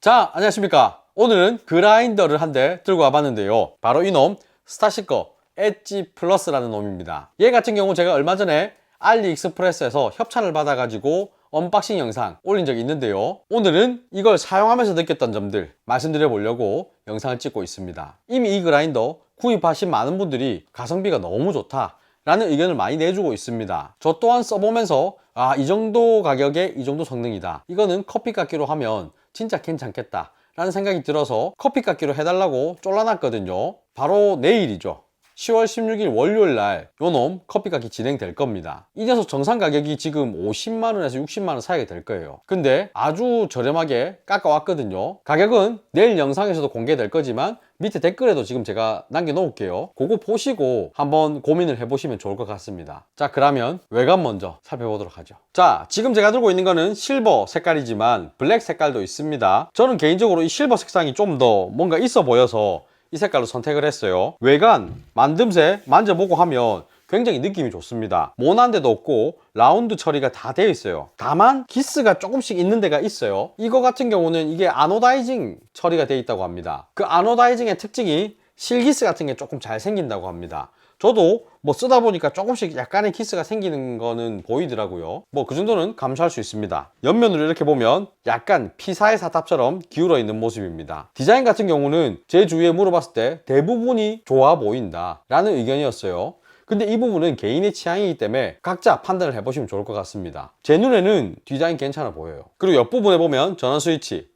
자, 안녕하십니까. 오늘은 그라인더를 한 대 들고 와봤는데요. 바로 이놈 스타시커 엣지 플러스라는 놈입니다. 얘 같은 경우 제가 얼마 전에 알리익스프레스에서 협찬을 받아가지고 언박싱 영상 올린 적이 있는데요. 오늘은 이걸 사용하면서 느꼈던 점들 말씀드려 보려고 영상을 찍고 있습니다. 이미 이 그라인더 구입하신 많은 분들이 가성비가 너무 좋다 라는 의견을 많이 내주고 있습니다. 저 또한 써보면서 이 정도 가격에 이 정도 성능이다, 이거는 커피 깎기로 하면 진짜 괜찮겠다 라는 생각이 들어서 커피 깎기로 해달라고 쫄라놨거든요. 바로 내일이죠. 10월 16일 월요일날 요놈 커피 깎기 진행될 겁니다. 이 녀석 정상 가격이 지금 50만원에서 60만원 사이가 될 거예요. 근데 아주 저렴하게 깎아왔거든요. 가격은 내일 영상에서도 공개될 거지만 밑에 댓글에도 지금 제가 남겨놓을게요. 그거 보시고 한번 고민을 해보시면 좋을 것 같습니다. 자, 그러면 외관 먼저 살펴보도록 하죠. 자, 지금 제가 들고 있는 거는 실버 색깔이지만 블랙 색깔도 있습니다. 저는 개인적으로 이 실버 색상이 좀 더 뭔가 있어 보여서 이 색깔로 선택을 했어요. 외관, 만듦새 만져보고 하면 굉장히 느낌이 좋습니다. 모난 데도 없고 라운드 처리가 다 되어 있어요. 다만 기스가 조금씩 있는 데가 있어요. 이거 같은 경우는 이게 아노다이징 처리가 되어 있다고 합니다. 그 아노다이징의 특징이 실기스 같은 게 조금 잘 생긴다고 합니다. 저도 뭐 쓰다 보니까 조금씩 약간의 기스가 생기는 거는 보이더라고요. 뭐 그 정도는 감수할 수 있습니다. 옆면으로 이렇게 보면 약간 피사의 사탑처럼 기울어 있는 모습입니다. 디자인 같은 경우는 제 주위에 물어봤을 때 대부분이 좋아 보인다 라는 의견이었어요. 근데 이 부분은 개인의 취향이기 때문에 각자 판단을 해보시면 좋을 것 같습니다. 제 눈에는 디자인 괜찮아 보여요. 그리고 옆부분에 보면 전원 스위치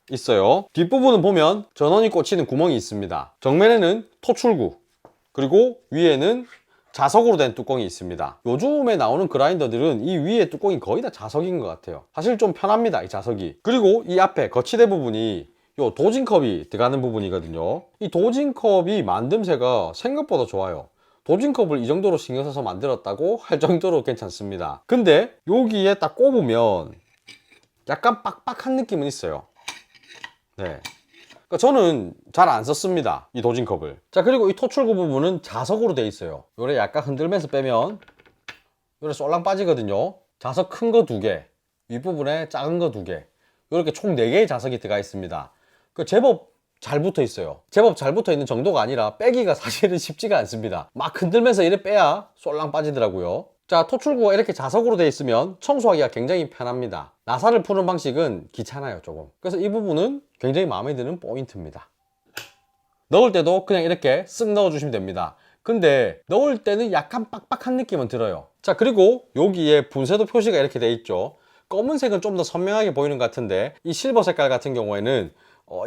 있어요. 뒷부분은 보면 전원이 꽂히는 구멍이 있습니다. 정면에는 토출구, 그리고 위에는 자석으로 된 뚜껑이 있습니다. 요즘에 나오는 그라인더들은 이 위에 뚜껑이 거의 다 자석인 것 같아요. 사실 좀 편합니다, 이 자석이. 그리고 이 앞에 거치대 부분이 요 도징컵이 들어가는 부분이거든요. 이 도징컵이 만듦새가 생각보다 좋아요. 도징컵을 이 정도로 신경 써서 만들었다고 할 정도로 괜찮습니다. 근데 여기에 딱 꼽으면 약간 빡빡한 느낌은 있어요. 네. 그러니까 저는 잘 안 썼습니다, 이 도징컵을. 자, 그리고 이 토출구 부분은 자석으로 되어 있어요. 요래 약간 흔들면서 빼면 요래 쏠랑 빠지거든요. 자석 큰 거 2개, 윗부분에 작은 거 2개, 이렇게 총 4개의 자석이 들어가 있습니다. 그 제법 잘 붙어 있어요. 제법 잘 붙어 있는 정도가 아니라 빼기가 사실은 쉽지가 않습니다. 막 흔들면서 이래 빼야 쏠랑 빠지더라고요. 자, 토출구가 이렇게 자석으로 되어 있으면 청소하기가 굉장히 편합니다. 나사를 푸는 방식은 귀찮아요, 조금. 그래서 이 부분은 굉장히 마음에 드는 포인트입니다. 넣을 때도 그냥 이렇게 쓱 넣어주시면 됩니다. 근데 넣을 때는 약간 빡빡한 느낌은 들어요. 자, 그리고 여기에 분쇄도 표시가 이렇게 되어 있죠. 검은색은 좀 더 선명하게 보이는 것 같은데 이 실버 색깔 같은 경우에는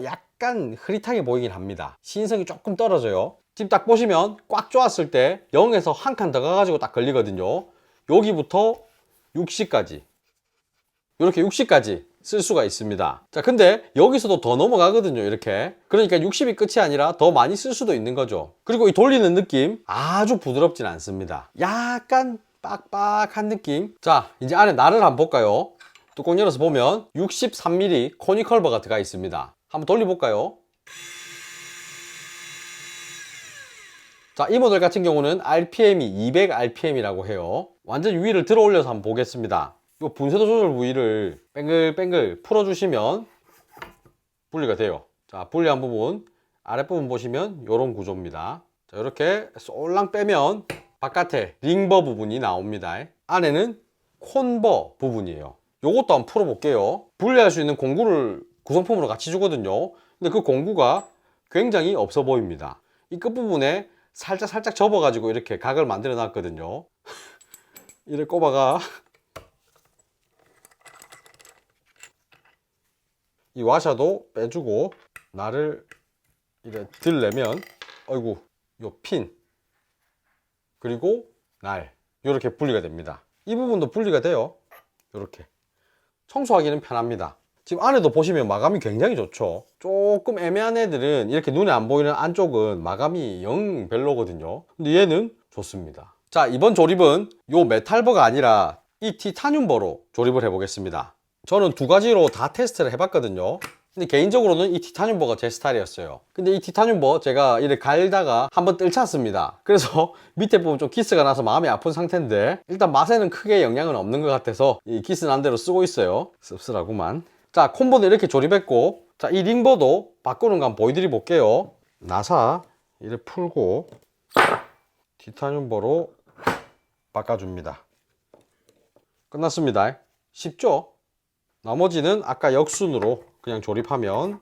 약간 흐릿하게 보이긴 합니다. 시인성이 조금 떨어져요. 지금 딱 보시면 꽉 조았을 때 0에서 한 칸 더 가가지고 딱 걸리거든요. 여기부터 60까지, 이렇게 60까지 쓸 수가 있습니다. 자, 근데 여기서도 더 넘어가거든요, 이렇게. 그러니까 60이 끝이 아니라 더 많이 쓸 수도 있는 거죠. 그리고 이 돌리는 느낌 아주 부드럽진 않습니다. 약간 빡빡한 느낌. 자, 이제 안에 날을 한번 볼까요? 뚜껑 열어서 보면 63mm 코니컬버가 들어가 있습니다. 한번 돌려볼까요? 자, 이 모델 같은 경우는 RPM이 200rpm이라고 해요. 완전 위를 들어 올려서 한번 보겠습니다. 이 분쇄도 조절 부위를 뱅글뱅글 풀어주시면 분리가 돼요. 자, 분리한 부분, 아랫부분 보시면 이런 구조입니다. 자, 이렇게 쏠랑 빼면 바깥에 링버 부분이 나옵니다. 안에는 콘버 부분이에요. 요것도 한번 풀어볼게요. 분리할 수 있는 공구를 구성품으로 같이 주거든요. 근데 그 공구가 굉장히 없어 보입니다. 이 끝부분에 살짝 접어가지고 이렇게 각을 만들어 놨거든요. 이를 꼽아가 이 와샤도 빼주고 날을 이렇게 들려면 아이고, 요 핀 그리고 날 이렇게 분리가 됩니다. 이 부분도 분리가 돼요. 이렇게 청소하기는 편합니다. 지금 안에도 보시면 마감이 굉장히 좋죠. 조금 애매한 애들은 이렇게 눈에 안 보이는 안쪽은 마감이 영 별로거든요. 근데 얘는 좋습니다. 자, 이번 조립은 요 메탈버가 아니라 이 티타늄버로 조립을 해보겠습니다. 저는 2가지로 다 테스트를 해봤거든요. 근데 개인적으로는 이 티타늄버가 제 스타일이었어요. 근데 이 티타늄버 제가 이렇게 갈다가 한번 뜰찼습니다. 그래서 밑에 부분 좀 기스가 나서 마음이 아픈 상태인데 일단 맛에는 크게 영향은 없는 것 같아서 이 기스 난 대로 쓰고 있어요. 씁쓸하구만. 자, 콤보는 이렇게 조립했고, 자, 이 링버도 바꾸는 거 한번 보여드려 볼게요. 나사 이렇게 풀고 티타늄버로 바꿔줍니다. 끝났습니다. 쉽죠? 나머지는 아까 역순으로 그냥 조립하면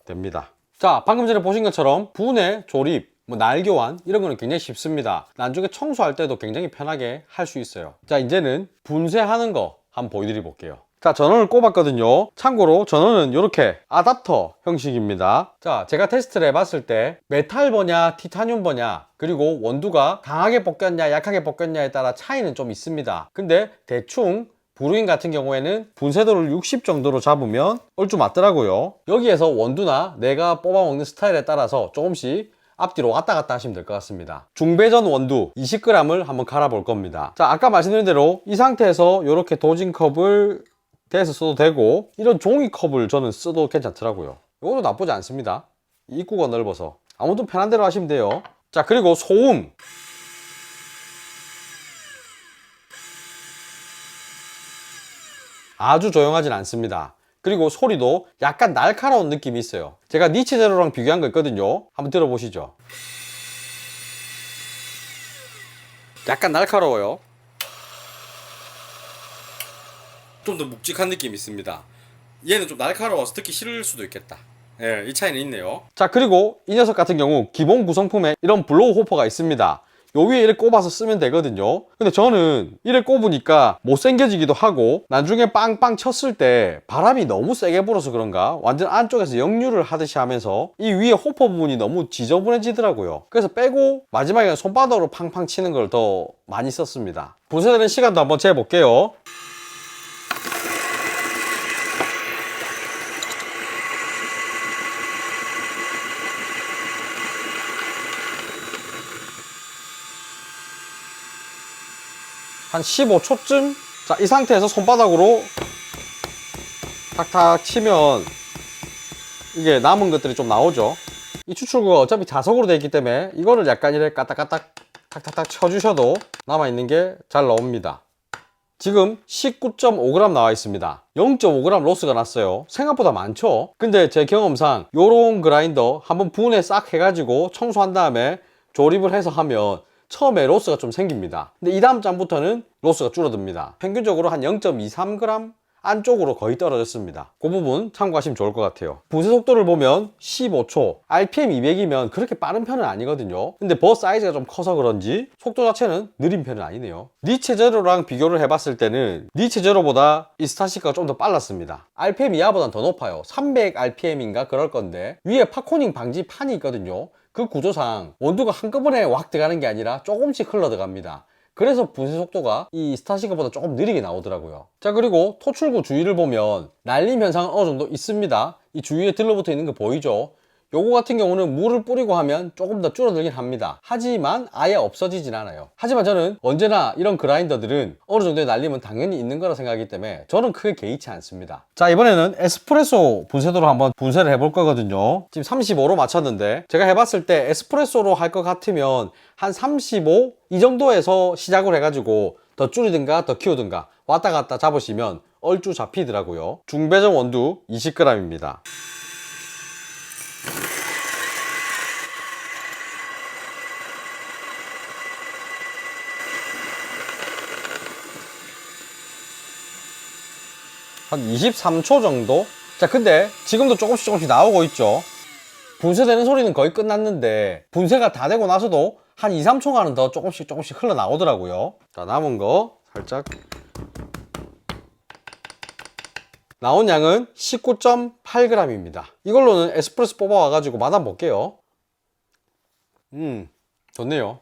됩니다. 자, 방금 전에 보신 것처럼 분해, 조립, 날 교환 이런 거는 굉장히 쉽습니다. 나중에 청소할 때도 굉장히 편하게 할 수 있어요. 자, 이제는 분쇄하는 거 한번 보여드려 볼게요. 자, 전원을 꼽았거든요. 참고로 전원은 이렇게 아답터 형식입니다. 자, 제가 테스트를 해봤을 때 메탈 버냐 티타늄 버냐 그리고 원두가 강하게 벗겼냐 약하게 벗겼냐에 따라 차이는 좀 있습니다. 근데 대충 브루잉 같은 경우에는 분쇄도를 60 정도로 잡으면 얼추 맞더라고요. 여기에서 원두나 내가 뽑아먹는 스타일에 따라서 조금씩 앞뒤로 왔다 갔다 하시면 될 것 같습니다. 중배전 원두 20g을 한번 갈아 볼 겁니다. 자, 아까 말씀드린 대로 이 상태에서 이렇게 도징컵을 대서 써도 되고 이런 종이컵을 저는 써도 괜찮더라고요. 이것도 나쁘지 않습니다. 입구가 넓어서 아무튼 편한 대로 하시면 돼요. 자, 그리고 소음 아주 조용하진 않습니다. 그리고 소리도 약간 날카로운 느낌이 있어요. 제가 니치 제로랑 비교한 거 있거든요. 한번 들어보시죠. 약간 날카로워요. 좀 더 묵직한 느낌이 있습니다. 얘는 좀 날카로워서 듣기 싫을 수도 있겠다. 예, 이 차이는 있네요. 자, 그리고 이 녀석 같은 경우 기본 구성품에 이런 블로우 호퍼가 있습니다. 요 위에 이렇게 꼽아서 쓰면 되거든요. 근데 저는 이렇게 꼽으니까 못생겨지기도 하고 나중에 빵빵 쳤을 때 바람이 너무 세게 불어서 그런가 완전 안쪽에서 역류를 하듯이 하면서 이 위에 호퍼 부분이 너무 지저분해지더라고요. 그래서 빼고 마지막에 손바닥으로 팡팡 치는 걸 더 많이 썼습니다. 분쇄되는 시간도 한번 재볼게요. 한 15초쯤? 자, 이 상태에서 손바닥으로 탁탁 치면 이게 남은 것들이 좀 나오죠. 이 추출구가 어차피 자석으로 되어 있기 때문에 이거를 약간 이렇게 까딱까딱 탁탁탁 쳐주셔도 남아있는 게 잘 나옵니다. 지금 19.5g 나와 있습니다. 0.5g 로스가 났어요. 생각보다 많죠? 근데 제 경험상 요런 그라인더 한번 분해 싹 해가지고 청소한 다음에 조립을 해서 하면 처음에 로스가 좀 생깁니다. 근데 이 다음 장부터는 로스가 줄어듭니다. 평균적으로 한 0.23g 안쪽으로 거의 떨어졌습니다. 그 부분 참고하시면 좋을 것 같아요. 분쇄 속도를 보면 15초, RPM 200이면 그렇게 빠른 편은 아니거든요. 근데 버 사이즈가 좀 커서 그런지 속도 자체는 느린 편은 아니네요. 니체 제로랑 비교를 해봤을 때는 니체 제로보다 이 스타시카가 좀 더 빨랐습니다. RPM 이하보다는 더 높아요. 300rpm인가 그럴 건데 위에 팝코닝 방지 판이 있거든요. 그 구조상 원두가 한꺼번에 확 들어가는 게 아니라 조금씩 흘러 들어갑니다. 그래서 분쇄 속도가 이 스타시카보다 조금 느리게 나오더라고요. 자, 그리고 토출구 주위를 보면 날림 현상은 어느 정도 있습니다. 이 주위에 들러붙어 있는 거 보이죠? 요거 같은 경우는 물을 뿌리고 하면 조금 더 줄어들긴 합니다. 하지만 아예 없어지진 않아요. 하지만 저는 언제나 이런 그라인더들은 어느 정도의 날림은 당연히 있는 거라 생각하기 때문에 저는 크게 개의치 않습니다. 자, 이번에는 에스프레소 분쇄도로 한번 분쇄를 해볼 거거든요. 지금 35로 맞췄는데 제가 해봤을 때 에스프레소로 할 것 같으면 한 35? 이 정도에서 시작을 해가지고 더 줄이든가 더 키우든가 왔다 갔다 잡으시면 얼추 잡히더라고요. 중배정 원두 20g입니다. 한 23초 정도? 자, 근데 지금도 조금씩 나오고 있죠. 분쇄되는 소리는 거의 끝났는데 분쇄가 다 되고 나서도 한 2, 3초간은 더 조금씩 흘러나오더라고요. 자, 남은 거 살짝 나온 양은 19.8g입니다. 이걸로는 에스프레소 뽑아와가지고 맛 볼게요. 좋네요.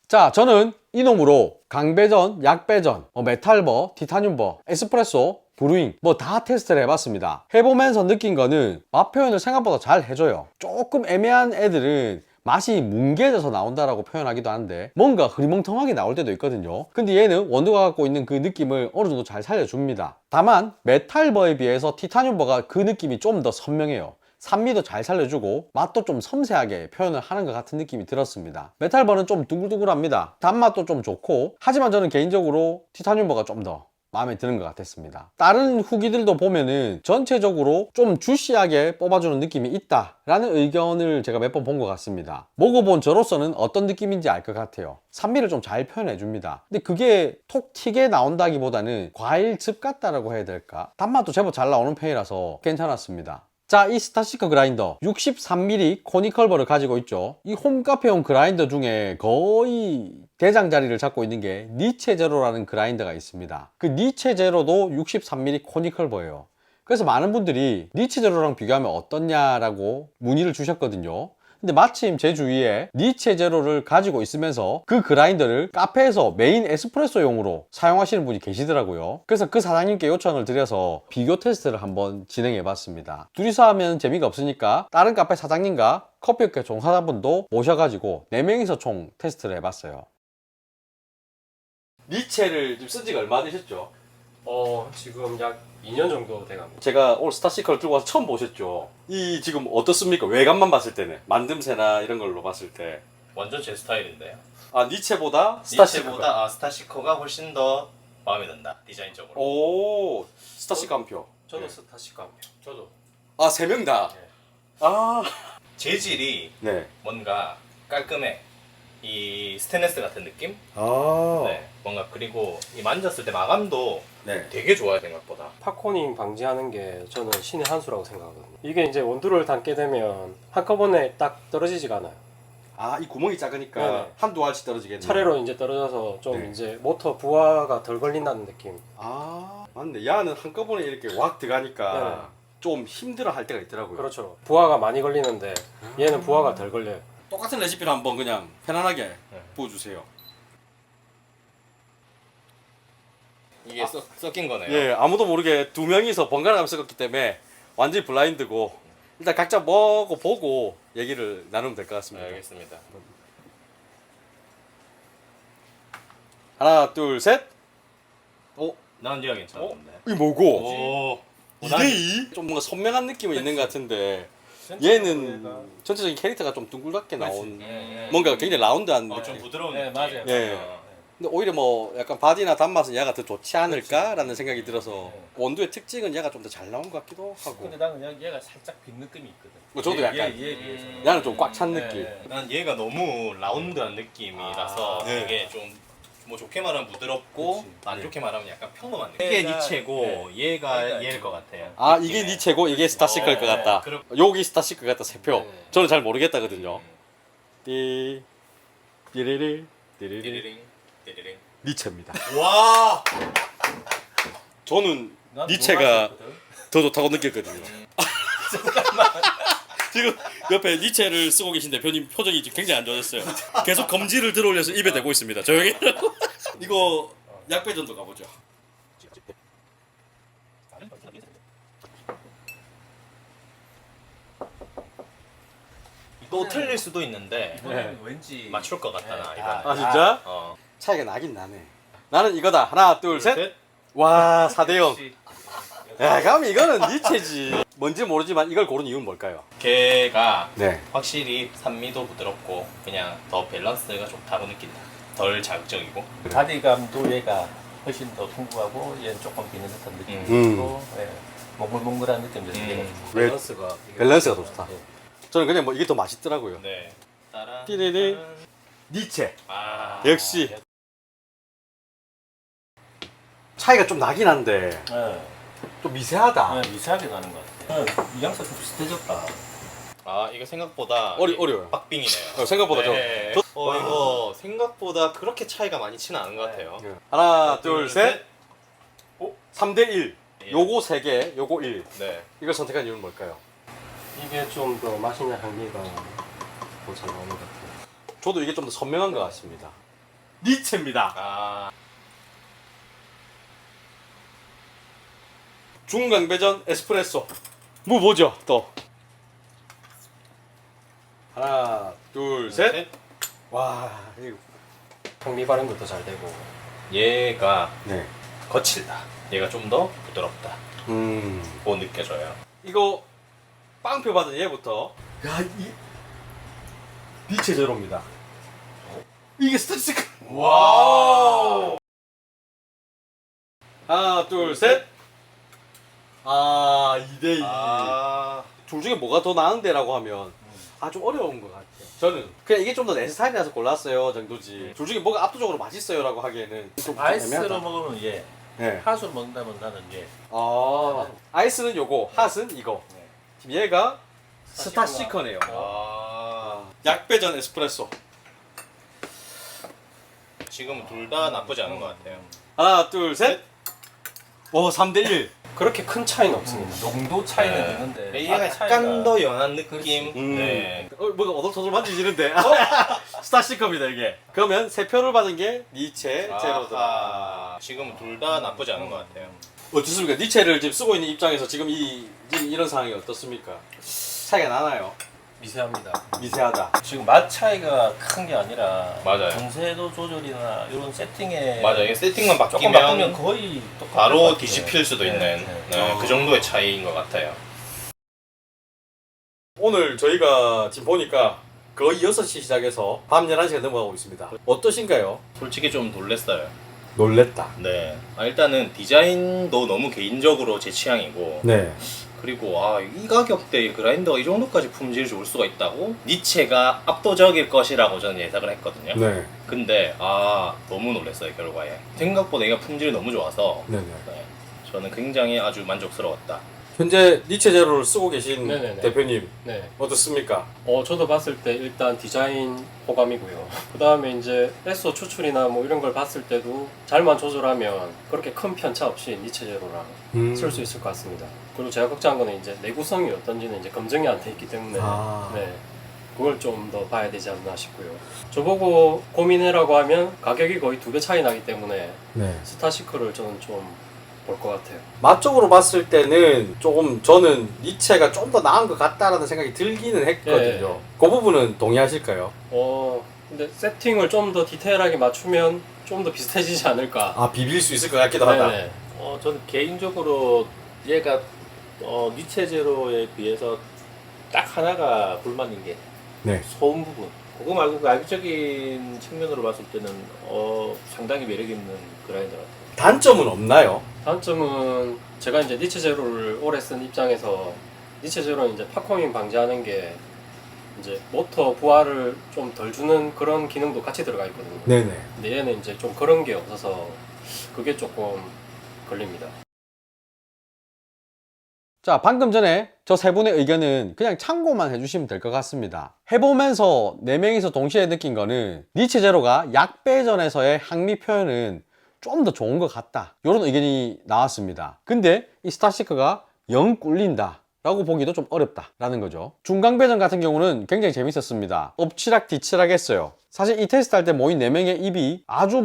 자, 저는 이놈으로 강배전, 약배전, 메탈버, 티타늄버, 에스프레소, 브루잉 다 테스트를 해봤습니다. 해보면서 느낀 거는 맛 표현을 생각보다 잘 해줘요. 조금 애매한 애들은 맛이 뭉개져서 나온다라고 표현하기도 하는데 뭔가 흐리멍텅하게 나올 때도 있거든요. 근데 얘는 원두가 갖고 있는 그 느낌을 어느 정도 잘 살려줍니다. 다만 메탈버에 비해서 티타늄버가 그 느낌이 좀 더 선명해요. 산미도 잘 살려주고 맛도 좀 섬세하게 표현을 하는 것 같은 느낌이 들었습니다. 메탈버는 좀 둥글둥글합니다. 단맛도 좀 좋고 하지만 저는 개인적으로 티타늄버가 좀 더 마음에 드는 것 같았습니다. 다른 후기들도 보면은 전체적으로 좀 주시하게 뽑아주는 느낌이 있다라는 의견을 제가 몇 번 본 것 같습니다. 먹어본 저로서는 어떤 느낌인지 알 것 같아요. 산미를 좀 잘 표현해 줍니다. 근데 그게 톡 튀게 나온다기보다는 과일즙 같다라고 해야 될까? 단맛도 제법 잘 나오는 편이라서 괜찮았습니다. 자, 이 스타시커 그라인더 63mm 코니컬버를 가지고 있죠. 이 홈카페용 그라인더 중에 거의 대장 자리를 잡고 있는 게 니체 제로라는 그라인더가 있습니다. 그 니체 제로도 63mm 코니컬버예요. 그래서 많은 분들이 니체 제로랑 비교하면 어떻냐라고 문의를 주셨거든요. 근데 마침 제 주위에 니체 제로를 가지고 있으면서 그 그라인더를 카페에서 메인 에스프레소용으로 사용하시는 분이 계시더라고요. 그래서 그 사장님께 요청을 드려서 비교 테스트를 한번 진행해 봤습니다. 둘이서 하면 재미가 없으니까 다른 카페 사장님과 커피업계 종사자분도 모셔가지고 4명이서 총 테스트를 해봤어요. 니체를 지금 쓴 지가 얼마 되셨죠? 지금 약 2년 정도 돼갑니다. 제가 오늘 스타시커를 들고 와서 처음 보셨죠? 이 지금 어떻습니까? 외관만 봤을 때는 만듦새나 이런 걸로 봤을 때 완전 제 스타일인데요. 아 니체보다 니체보다 스타시커가 훨씬 더 마음에 든다 디자인적으로. 오 스타시커 한 표. 저도 네. 스타시커 한 표. 저도. 아 세 명 다. 네. 아 재질이 네. 뭔가 깔끔해. 이 스테인레스 같은 느낌? 아 네. 뭔가 그리고 이 만졌을 때 마감도 네. 되게 좋아요 생각보다. 팝코닝 방지하는 게 저는 신의 한 수라고 생각하거든요. 이게 이제 원두를 담게 되면 한꺼번에 딱 떨어지지가 않아요. 아 이 구멍이 작으니까 네네. 한두 알씩 떨어지겠네. 차례로 이제 떨어져서 좀 네. 이제 모터 부하가 덜 걸린다는 느낌. 아 맞네. 야는 한꺼번에 이렇게 왁 들어가니까 네네. 좀 힘들어 할 때가 있더라고요. 그렇죠. 부하가 많이 걸리는데 얘는 부하가 덜 걸려요. 똑같은 레시피를 한번 그냥 편안하게 부어주세요. 이게 섞인 거네요. 예, 아무도 모르게 두 명이서 번갈아 가면서 섞었기 때문에 완전히 블라인드고 일단 각자 먹어보고 얘기를 나누면 될 것 네, 같습니다. 알겠습니다. 하나, 둘, 셋. 난 얘가 괜찮은데. 이 뭐고? 오. 2대2? 좀 뭔가 선명한 느낌은 있는 것 같은데 얘는 전체적인 캐릭터가 좀 둥글게 나온 뭔가 굉장히 라운드한 좀 느낌. 부드러운 네, 느낌. 맞아요. 예. 근데 오히려 뭐 약간 바디나 단맛은 얘가 더 좋지 않을까라는 생각이 들어서 원두의 특징은 얘가 좀 더 잘 나온 것 같기도 하고. 근데 나는 얘가 살짝 빈 느낌이 있거든. 뭐 저도 약간 얘에 비해서. 얘는 좀 꽉 찬 느낌. 난 얘가 너무 라운드한 느낌이라서 네. 이게 좀 뭐 좋게 말하면 부드럽고 안 네. 좋게 말하면 약간 평범한 느낌. 이게 니체고 얘가 그러니까 얘일 것 같아요. 아 이게 니 최고 이게 스타시커일 것 같다. 그럼- 여기 스타시커 같다 3표. 네. 저는 잘 모르겠다거든요. 띠 띠리리 띠리리 띠리링 띠리링. 니체입니다. 와. 저는 난 니체가 몰랐었거든. 더 좋다고 느꼈거든요. 지금 옆에 니체를 쓰고 계신 대표님 표정이 지금 굉장히 안 좋아졌어요. 계속 검지를 들어올려서 입에 대고 있습니다. 조용히. 이거 약배전도 가보죠. 또 틀릴 수도 있는데 이번에는 왠지 맞출 것 같다 나 네. 이번에. 아 진짜? 어. 차이가 나긴 나네. 나는 이거다. 하나 둘 셋. 셋. 와 4대0. 역시 야 그럼 이거는 니체지. 뭔지 모르지만 이걸 고른 이유는 뭘까요? 걔가 네. 확실히 산미도 부드럽고 그냥 더 밸런스가 좋다고 느낀다. 덜 자극적이고. 바디감도 얘가 훨씬 더 풍부하고 얘는 조금 비는 듯한 느낌이 음. 있고 예. 몽글몽글한 느낌도 얘가 왜- 밸런스가 밸런스가 더 좋다. 예. 저는 그냥 뭐 이게 더 맛있더라고요. 네. 따란. 띠리리. 따란. 니체. 아. 역시 차이가 좀 나긴 한데 예. 좀 미세하다. 예, 미세하게 나는 것 같아요. 이 양상 좀 비슷해졌다. 아 이거 생각보다 어려워요. 박빙이네요. 생각보다 네. 저 이거 생각보다 그렇게 차이가 많이 치는 않은 것 같아요. 하나 둘 셋. 오? 3대1. 예. 요거 3개, 요거 1. 네. 이걸 선택한 이유는 뭘까요? 이게 좀 더 맛이나 향미가 더 잘 나오는 것 같아요. 저도 이게 좀 더 선명한 것 같습니다. 니체입니다. 아 중강배전 에스프레소. 뭐죠 또? 하나 둘 셋. 와 이거 향미 발음도 더 잘 되고. 얘가 네. 거칠다. 얘가 좀 더 부드럽다. 고 느껴져요. 이거 빵표 받은 얘부터. 야이 니체 제로입니다. 이게 스타시크. 와우. 하나, 둘, 셋. 아, 2대2. 아, 둘 중에 뭐가 더 나은데라고 하면 좀 어려운 것 같아요. 저는 그냥 이게 좀 더 내 스타일이라서 골랐어요 정도지. 둘 중에 뭐가 압도적으로 맛있어요라고 하기에는 좀 아이스로 애매하다. 먹으면 얘, 네. 핫으로 먹는다면 나는 얘. 아이스는 요거, 핫은 이거. 네. 지금 얘가 스타시커네요. 약배전 에스프레소. 지금은 둘 다 나쁘지 않은 것 같아요. 하나, 둘, 셋. 오, 3대1. 그렇게 큰 차이는 없습니다. 농도 차이는 네. 있는데 얘가 맛 약간 차이가- 더 연한 느낌. 음. 네. 뭐가 어덜터덜 만지시는데. 스타시커입니다 이게. 그러면 세 표를 받은 게 니체 제로더라. 아하. 지금은 둘 다 나쁘지 않은 것 같아요. 어떻습니까? 니체를 지금 쓰고 있는 입장에서 지금 지금 이런 상황이 어떻습니까? 차이가 나나요? 미세합니다. 미세하다. 지금 맛 차이가 큰 게 아니라 맞아요. 분쇄도 조절이나 이런 세팅에 맞아요. 이게 세팅만 조금 바꾸면 바뀌면 거의 똑같을 것 바로 같아요. 뒤집힐 수도 네, 있는 네. 그 정도의 차이인 것 같아요. 오늘 저희가 지금 보니까 거의 6시 시작해서 밤 11시가 넘어가고 있습니다. 어떠신가요? 솔직히 좀 놀랬어요. 놀랬다. 네. 일단은 디자인도 너무 개인적으로 제 취향이고, 네. 그리고 이 가격대에 그라인더가 이 정도까지 품질이 좋을 수가 있다고? 니체가 압도적일 것이라고 저는 예상을 했거든요. 네. 근데 너무 놀랐어요, 결과에. 생각보다 얘가 품질이 너무 좋아서 네네. 네, 저는 굉장히 아주 만족스러웠다. 현재 니체 제로를 쓰고 계신 네네네. 대표님 네. 어떻습니까? 저도 봤을 때 일단 디자인 호감이고요. 그 다음에 이제 SO 추출이나 뭐 이런 걸 봤을 때도 잘만 조절하면 그렇게 큰 편차 없이 니체 제로랑 쓸 수 있을 것 같습니다. 그리고 제가 걱정한 거는 이제 내구성이 어떤지는 이제 검증이 안 돼 있기 때문에 네, 그걸 좀 더 봐야 되지 않나 싶고요. 저보고 고민해라고 하면 가격이 거의 2배 차이 나기 때문에 네. 스타시크를 저는 좀 볼 것 같아요. 맛적으로 봤을 때는 조금 저는 니체가 좀 더 나은 것 같다라는 생각이 들기는 했거든요. 예. 그 부분은 동의하실까요? 근데 세팅을 좀 더 디테일하게 맞추면 좀 더 비슷해지지 않을까. 비빌 수 있을 것 같기도 하다. 네네. 저는 개인적으로 얘가 니체 제로에 비해서 딱 하나가 불만인 게 네. 소음 부분. 그거 말고 가격적인 측면으로 봤을 때는 상당히 매력 있는 그라인더 같아요. 단점은 없나요? 단점은 제가 이제 니체 제로를 오래 쓴 입장에서 니체 제로는 이제 팝코밍 방지하는 게 이제 모터 부하를 좀 덜 주는 그런 기능도 같이 들어가 있거든요. 네네. 근데 얘는 이제 좀 그런 게 없어서 그게 조금 걸립니다. 자, 방금 전에 저 세 분의 의견은 그냥 참고만 해주시면 될 것 같습니다. 해보면서 4명이서 동시에 느낀 거는 니체 제로가 약배전에서의 항미 표현은 좀 더 좋은 것 같다, 이런 의견이 나왔습니다. 근데 이 스타시크가 영 꿀린다 라고 보기도 좀 어렵다 라는 거죠. 중강배전 같은 경우는 굉장히 재밌었습니다. 엎치락 뒤치락 했어요. 사실 이 테스트 할 때 모인 4명의 입이 아주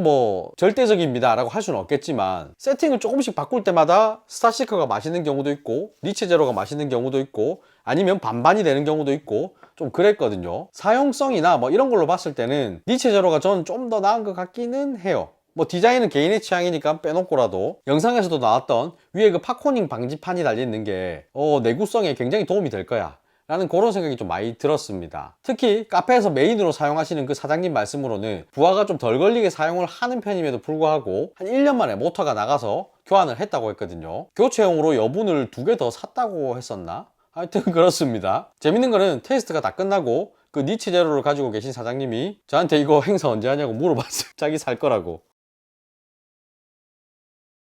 절대적입니다 라고 할 수는 없겠지만, 세팅을 조금씩 바꿀 때마다 스타시크가 맛있는 경우도 있고 니체 제로가 맛있는 경우도 있고 아니면 반반이 되는 경우도 있고 좀 그랬거든요. 사용성이나 이런 걸로 봤을 때는 니체 제로가 저는 좀 더 나은 것 같기는 해요. 디자인은 개인의 취향이니까 빼놓고라도 영상에서도 나왔던 위에 그 팝코닝 방지판이 달려있는 게 내구성에 굉장히 도움이 될 거야 라는 그런 생각이 좀 많이 들었습니다. 특히 카페에서 메인으로 사용하시는 그 사장님 말씀으로는 부하가 좀 덜 걸리게 사용을 하는 편임에도 불구하고 한 1년 만에 모터가 나가서 교환을 했다고 했거든요. 교체용으로 여분을 2개 더 샀다고 했었나? 하여튼 그렇습니다. 재밌는 거는 테스트가 다 끝나고 그 니체 제로를 가지고 계신 사장님이 저한테 이거 행사 언제 하냐고 물어봤어요. 자기 살 거라고.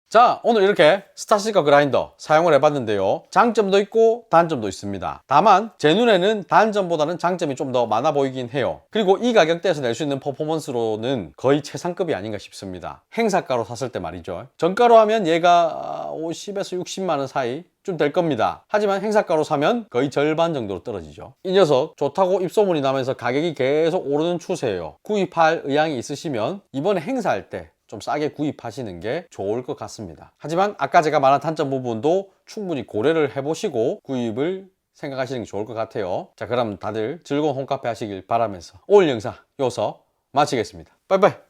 자, 오늘 이렇게 스타시커 그라인더 사용을 해봤는데요. 장점도 있고 단점도 있습니다. 다만 제 눈에는 단점보다는 장점이 좀 더 많아 보이긴 해요. 그리고 이 가격대에서 낼 수 있는 퍼포먼스로는 거의 최상급이 아닌가 싶습니다. 행사가로 샀을 때 말이죠. 정가로 하면 얘가 50에서 60만 원 사이 좀 될 겁니다. 하지만 행사가로 사면 거의 절반 정도로 떨어지죠. 이 녀석 좋다고 입소문이 나면서 가격이 계속 오르는 추세예요. 구입할 의향이 있으시면 이번에 행사할 때 좀 싸게 구입하시는 게 좋을 것 같습니다. 하지만 아까 제가 말한 단점 부분도 충분히 고려를 해보시고 구입을 생각하시는 게 좋을 것 같아요. 자, 그럼 다들 즐거운 홈카페 하시길 바라면서 오늘 영상 여기서 마치겠습니다. 빠이빠이.